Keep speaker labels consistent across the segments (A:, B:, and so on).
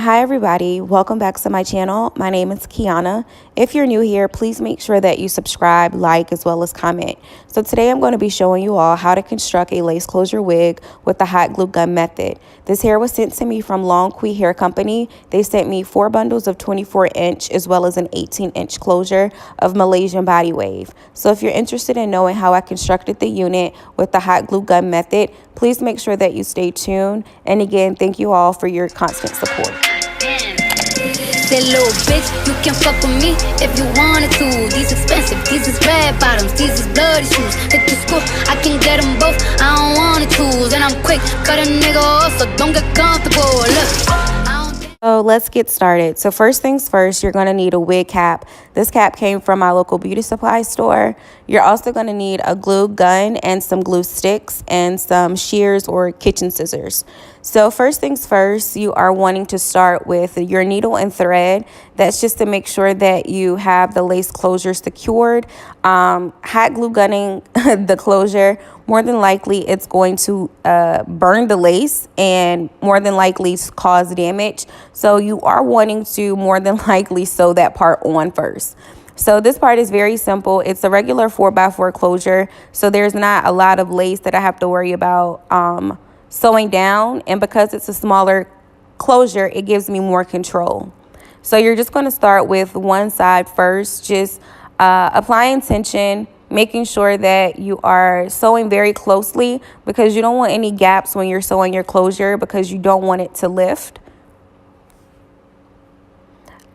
A: Hi everybody, welcome back to my channel. My name is Kiana. If you're new here, please make sure that you subscribe, like, as well as comment. So today I'm going to be showing you all how to construct a lace closure wig with the hot glue gun method. This hair was sent to me from LONGQI Hair Company. They sent me 4 bundles of 24-inch as well as an 18-inch closure of Malaysian body wave. So if you're interested in knowing how I constructed the unit with the hot glue gun method, please make sure that you stay tuned. And again, thank you all for your constant support.
B: That little bitch, you can fuck with me if you wanted to. These expensive, these is red bottoms, these is bloody shoes. Hit the school, I can get them both, I don't wanna choose. And I'm quick, cut a nigga off, so don't get comfortable. Look.
A: So let's get started. So first things first, you're going to need a wig cap. This cap came from my local beauty supply store. You're also going to need a glue gun and some glue sticks and some shears or kitchen scissors. So first things first, you are wanting to start with your needle and thread. That's just to make sure that you have the lace closure secured. Hot glue gunning the closure, more than likely it's going to burn the lace and more than likely cause damage. So you are wanting to more than likely sew that part on first. So this part is very simple. It's a regular 4x4 closure. So there's not a lot of lace that I have to worry about sewing down. And because it's a smaller closure, it gives me more control. So you're just going to start with one side first, just applying tension, making sure that you are sewing very closely because you don't want any gaps when you're sewing your closure because you don't want it to lift.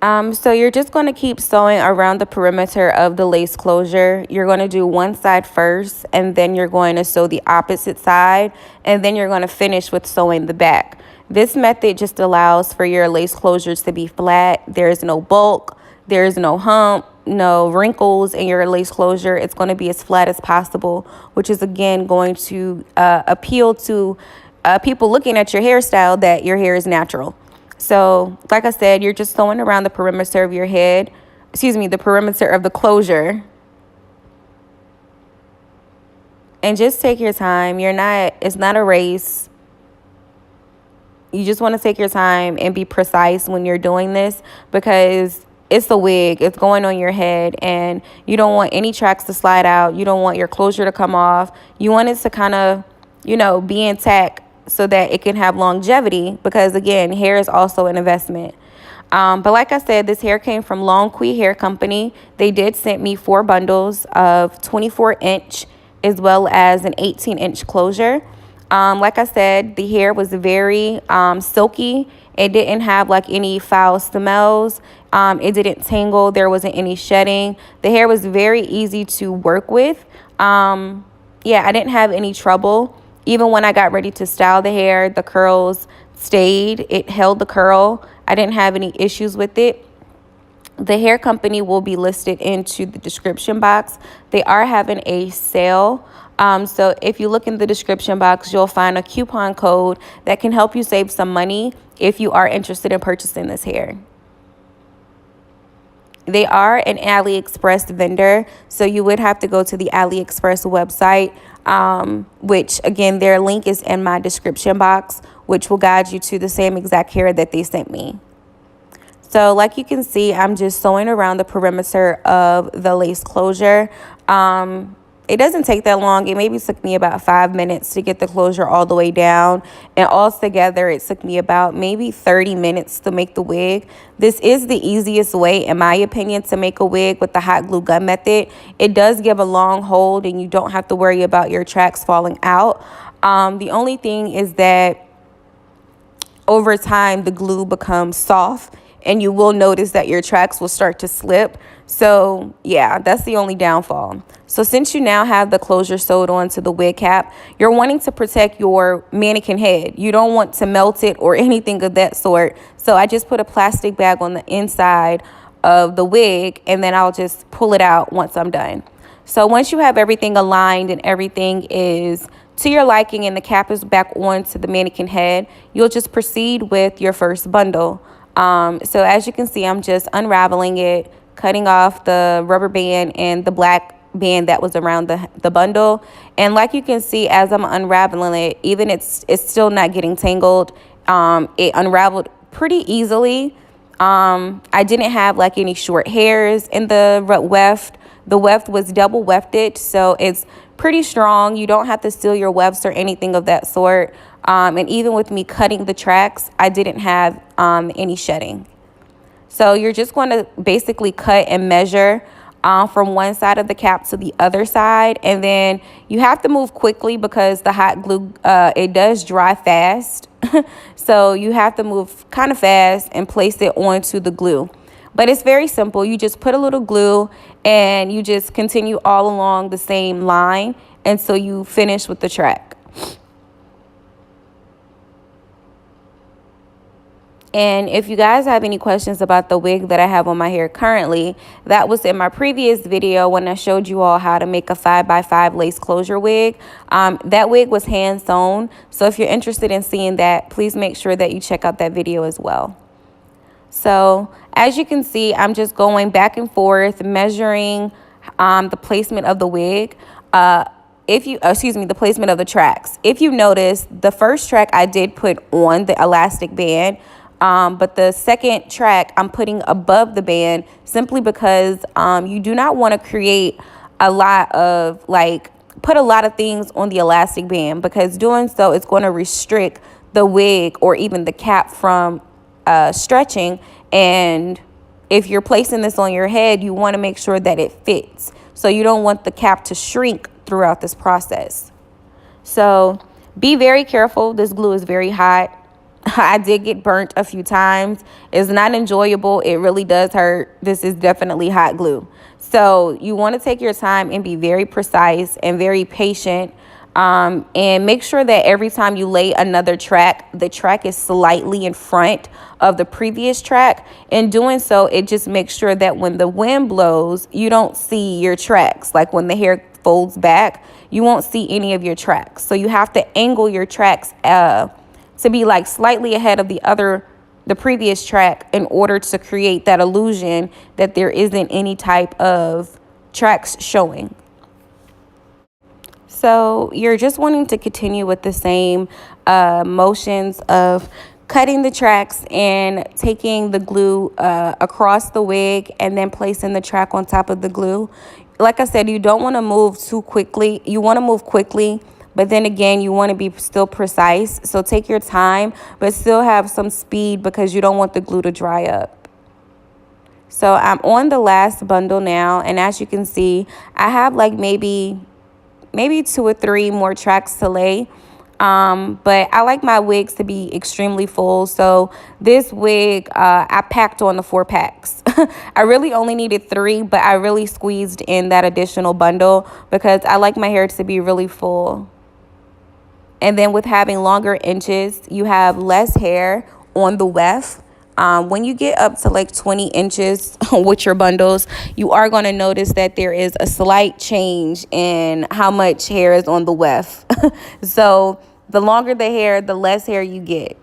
A: So you're just going to keep sewing around the perimeter of the lace closure. You're going to do one side first, and then you're going to sew the opposite side, and then you're going to finish with sewing the back. This method just allows for your lace closures to be flat. There's no bulk, there's no hump, no wrinkles in your lace closure. It's going to be as flat as possible, which is again going to appeal to people looking at your hairstyle that your hair is natural. So like I said, you're just sewing around the perimeter of your head, the perimeter of the closure. And just take your time. It's not a race. You just want to take your time and be precise when you're doing this because it's a wig. It's going on your head and you don't want any tracks to slide out. You don't want your closure to come off. You want it to kind of, be intact so that it can have longevity because, again, hair is also an investment. But like I said, this hair came from LONGQI Hair Company. They did send me 4 bundles of 24-inch as well as an 18-inch closure. Like I said, the hair was very silky. It didn't have like any foul smells. It didn't tangle. There wasn't any shedding. The hair was very easy to work with. I didn't have any trouble. Even when I got ready to style the hair, the curls stayed. It held the curl. I didn't have any issues with it. The hair company will be listed into the description box. They are having a sale. So if you look in the description box, you'll find a coupon code that can help you save some money if you are interested in purchasing this hair. They are an AliExpress vendor, so you would have to go to the AliExpress website, which, again, their link is in my description box, which will guide you to the same exact hair that they sent me. So like you can see, I'm just sewing around the perimeter of the lace closure. It doesn't take that long. It maybe took me about 5 minutes to get the closure all the way down. And altogether, it took me about maybe 30 minutes to make the wig. This is the easiest way, in my opinion, to make a wig with the hot glue gun method. It does give a long hold and you don't have to worry about your tracks falling out. The only thing is that over time, the glue becomes soft and you will notice that your tracks will start to slip. So yeah, that's the only downfall. So since you now have the closure sewed onto the wig cap, you're wanting to protect your mannequin head. You don't want to melt it or anything of that sort. So I just put a plastic bag on the inside of the wig and then I'll just pull it out once I'm done. So once you have everything aligned and everything is to your liking and the cap is back onto the mannequin head, you'll just proceed with your first bundle. So as you can see, I'm just unraveling it, cutting off the rubber band and the black band that was around the bundle. And like you can see, as I'm unraveling it, even it's still not getting tangled. It unraveled pretty easily. I didn't have like any short hairs in the weft. The weft was double wefted, so it's pretty strong. You don't have to seal your wefts or anything of that sort. And even with me cutting the tracks, I didn't have any shedding. So you're just going to basically cut and measure from one side of the cap to the other side. And then you have to move quickly because the hot glue, it does dry fast. So you have to move kind of fast and place it onto the glue. But it's very simple. You just put a little glue and you just continue all along the same line until you finish with the track. And if you guys have any questions about the wig that I have on my hair currently, that was in my previous video when I showed you all how to make a 5x5 lace closure wig. That wig was hand sewn. So if you're interested in seeing that, please make sure that you check out that video as well. So as you can see, I'm just going back and forth measuring the placement of the wig. The placement of the tracks. If you notice, the first track I did put on the elastic band. But the second track I'm putting above the band simply because you do not want to create a lot of put a lot of things on the elastic band, because doing so is going to restrict the wig or even the cap from stretching. And if you're placing this on your head, you want to make sure that it fits. So you don't want the cap to shrink throughout this process. So be very careful. This glue is very hot. I did get burnt a few times. It's not enjoyable. It really does hurt. This is definitely hot glue. So you want to take your time and be very precise and very patient. And make sure that every time you lay another track, the track is slightly in front of the previous track. In doing so, it just makes sure that when the wind blows, you don't see your tracks. Like when the hair folds back, you won't see any of your tracks. So you have to angle your tracks to be like slightly ahead of the previous track in order to create that illusion that there isn't any type of tracks showing. So you're just wanting to continue with the same motions of cutting the tracks and taking the glue across the wig and then placing the track on top of the glue. Like I said, you don't want to move too quickly. You want to move quickly, but then again, you want to be still precise. So take your time, but still have some speed because you don't want the glue to dry up. So I'm on the last bundle now. And as you can see, I have like maybe 2 or 3 more tracks to lay. But I like my wigs to be extremely full. So this wig, I packed on the 4 packs. I really only needed 3, but I really squeezed in that additional bundle because I like my hair to be really full. And then with having longer inches, you have less hair on the weft. When you get up to like 20 inches with your bundles, you are going to notice that there is a slight change in how much hair is on the weft. So the longer the hair, the less hair you get.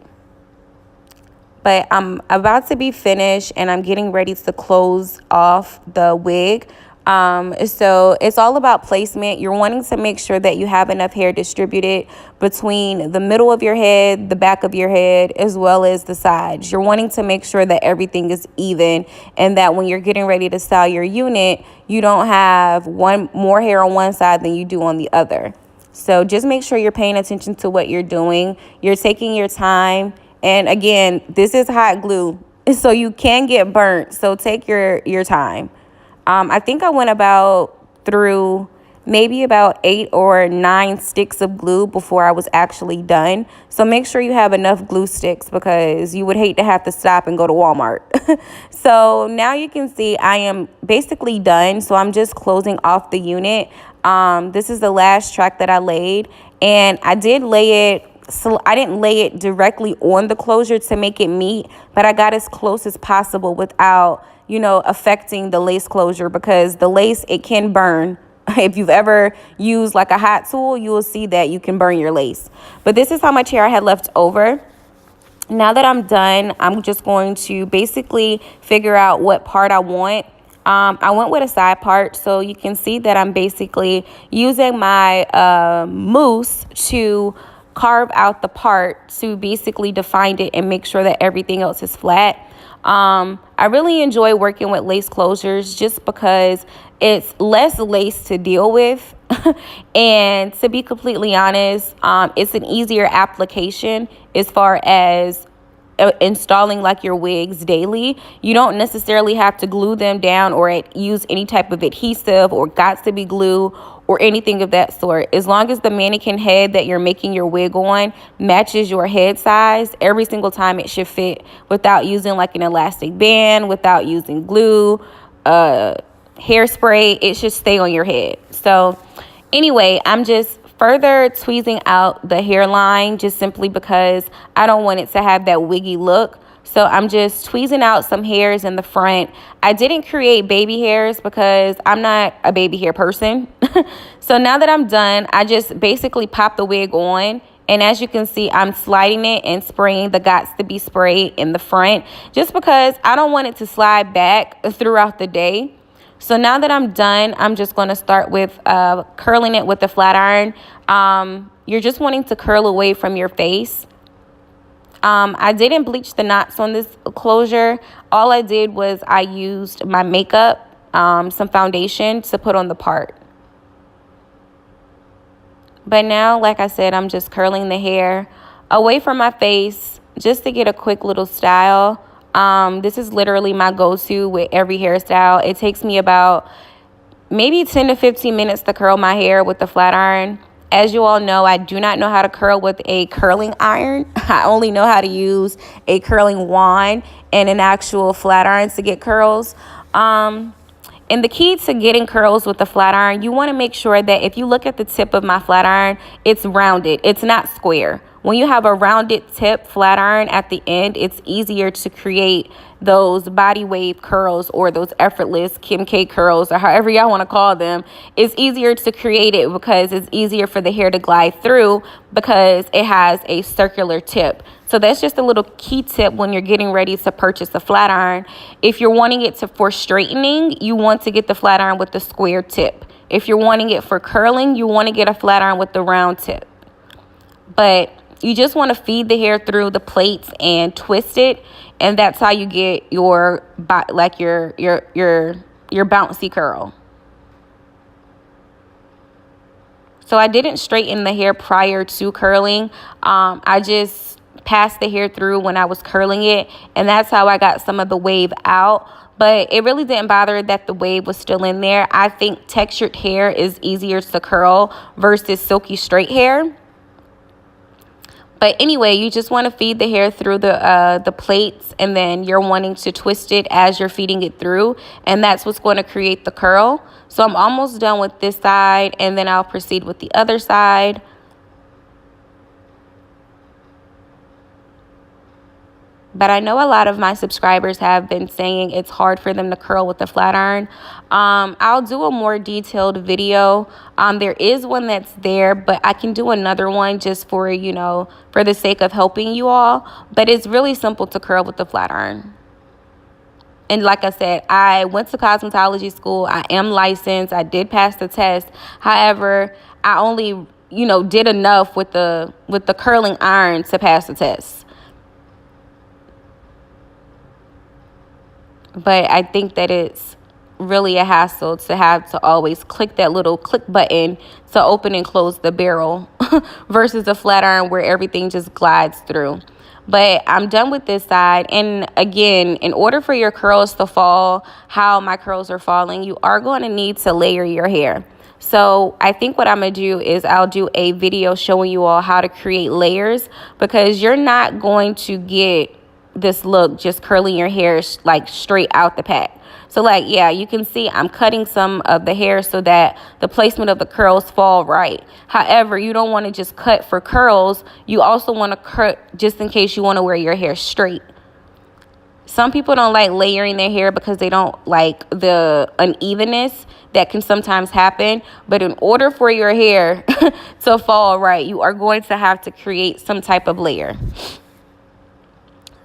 A: But I'm about to be finished and I'm getting ready to close off the wig. So it's all about placement. You're wanting to make sure that you have enough hair distributed between the middle of your head, the back of your head, as well as the sides. You're wanting to make sure that everything is even and that when you're getting ready to style your unit, you don't have more hair on one side than you do on the other. So just make sure you're paying attention to what you're doing. You're taking your time. And again, this is hot glue, so you can get burnt. So take your time. I think I went through maybe about 8 or 9 sticks of glue before I was actually done. So make sure you have enough glue sticks because you would hate to have to stop and go to Walmart. So now you can see I am basically done. So I'm just closing off the unit. This is the last track that I laid, and I did lay it. So I didn't lay it directly on the closure to make it meet, but I got as close as possible without, affecting the lace closure, because the lace, it can burn. If you've ever used like a hot tool, you will see that you can burn your lace. But this is how much hair I had left over. Now that I'm done, I'm just going to basically figure out what part I want. I went with a side part, so you can see that I'm basically using my mousse to carve out the part to basically define it and make sure that everything else is flat. I really enjoy working with lace closures just because it's less lace to deal with. And to be completely honest, it's an easier application as far as installing like your wigs daily. You don't necessarily have to glue them down or use any type of adhesive or got to be glue or anything of that sort. As long as the mannequin head that you're making your wig on matches your head size, every single time it should fit without using like an elastic band, without using glue, hairspray. It should stay on your head. So anyway, I'm just further tweezing out the hairline just simply because I don't want it to have that wiggy look. So I'm just tweezing out some hairs in the front. I didn't create baby hairs because I'm not a baby hair person. So now that I'm done, I just basically pop the wig on. And as you can see, I'm sliding it and spraying the Gots to Be spray in the front just because I don't want it to slide back throughout the day. So now that I'm done, I'm just going to start with curling it with the flat iron. You're just wanting to curl away from your face. I didn't bleach the knots on this closure. All I did was I used my makeup, some foundation to put on the part. But now, like I said, I'm just curling the hair away from my face just to get a quick little style. This is literally my go-to with every hairstyle. It takes me about maybe 10 to 15 minutes to curl my hair with the flat iron. As you all know, I do not know how to curl with a curling iron. I only know how to use a curling wand and an actual flat iron to get curls. And the key to getting curls with the flat iron, you want to make sure that if you look at the tip of my flat iron, it's rounded. It's not square. When you have a rounded tip flat iron at the end, it's easier to create those body wave curls or those effortless Kim K curls or however y'all want to call them. It's easier to create it because it's easier for the hair to glide through because it has a circular tip. So that's just a little key tip when you're getting ready to purchase a flat iron. If you're wanting it for straightening, you want to get the flat iron with the square tip. If you're wanting it for curling, you want to get a flat iron with the round tip. But you just want to feed the hair through the plates and twist it, and that's how you get your bouncy curl. So I didn't straighten the hair prior to curling. I just passed the hair through when I was curling it, and that's how I got some of the wave out. But it really didn't bother that the wave was still in there. I think textured hair is easier to curl versus silky straight hair. But anyway, you just want to feed the hair through the plates, and then you're wanting to twist it as you're feeding it through, and that's what's going to create the curl. So I'm almost done with this side, and then I'll proceed with the other side. But I know a lot of my subscribers have been saying it's hard for them to curl with the flat iron. I'll do a more detailed video. There is one that's there, but I can do another one just for, for the sake of helping you all. But it's really simple to curl with the flat iron. And like I said, I went to cosmetology school. I am licensed. I did pass the test. However, I only, did enough with the curling iron to pass the test. But I think that it's really a hassle to have to always click that little click button to open and close the barrel versus a flat iron where everything just glides through. But I'm done with this side. And again, in order for your curls to fall how my curls are falling, you are going to need to layer your hair. So I think what I'm going to do is I'll do a video showing you all how to create layers, because you're not going to get this look just curling your hair like straight out the pack. So you can see I'm cutting some of the hair so that the placement of the curls fall right. However, you don't want to just cut for curls. You also want to cut just in case you want to wear your hair straight. Some people don't like layering their hair because they don't like the unevenness that can sometimes happen. But in order for your hair to fall right, you are going to have to create some type of layer.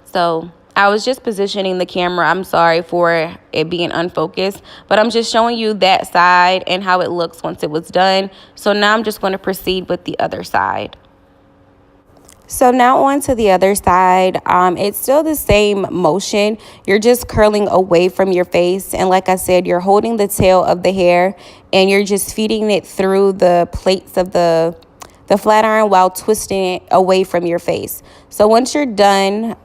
A: So I was just positioning the camera. I'm sorry for it being unfocused, but I'm just showing you that side and how it looks once it was done. So now I'm just going to proceed with the other side. So now on to the other side. It's still the same motion. You're just curling away from your face. And like I said, you're holding the tail of the hair and you're just feeding it through the plates of the flat iron while twisting it away from your face. So once you're done,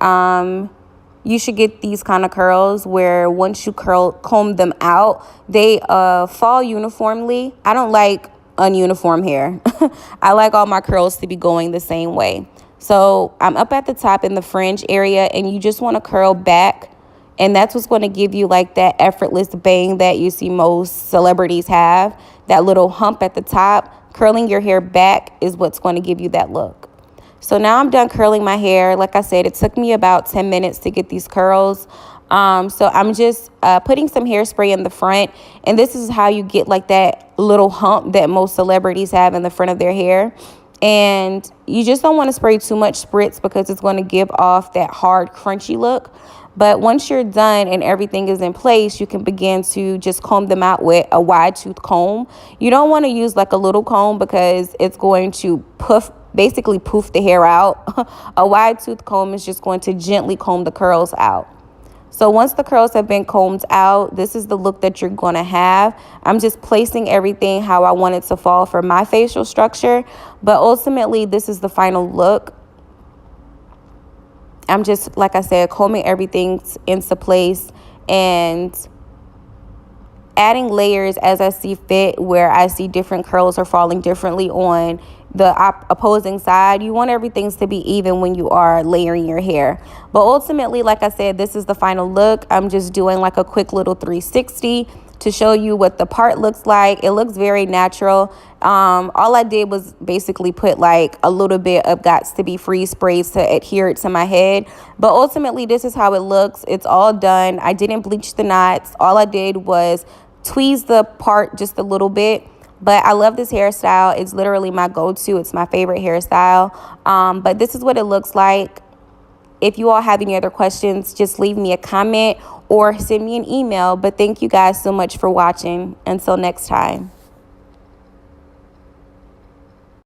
A: you should get these kind of curls where once you comb them out, they fall uniformly. I don't like ununiform hair. I like all my curls to be going the same way. So I'm up at the top in the fringe area, and you just want to curl back, and that's what's going to give you like that effortless bang that you see most celebrities have, that little hump at the top. Curling your hair back is what's going to give you that look. So now I'm done curling my hair. Like I said, it took me about 10 minutes to get these curls. So I'm just putting some hairspray in the front, and this is how you get like that little hump that most celebrities have in the front of their hair. And you just don't want to spray too much spritz because it's going to give off that hard, crunchy look. But once you're done and everything is in place, you can begin to just comb them out with a wide tooth comb. You don't want to use like a little comb because it's going to basically poof the hair out. A wide tooth comb is just going to gently comb the curls out. So once the curls have been combed out, this is the look that you're going to have. I'm just placing everything how I want it to fall for my facial structure. But ultimately, this is the final look. I'm just, like I said, combing everything into place and adding layers as I see fit, where I see different curls are falling differently on the opposing side. You want everything to be even when you are layering your hair. But ultimately, like I said, this is the final look. I'm just doing like a quick little 360 to show you what the part looks like. It looks very natural. All I did was basically put like a little bit of Gots to Be Free sprays to adhere it to my head. But ultimately, this is how it looks. It's all done. I didn't bleach the knots. All I did was tweeze the part just a little bit. But I love this hairstyle. It's literally my go-to. It's my favorite hairstyle. But this is what it looks like. If you all have any other questions, just leave me a comment or send me an email. But thank you guys so much for watching. Until next time.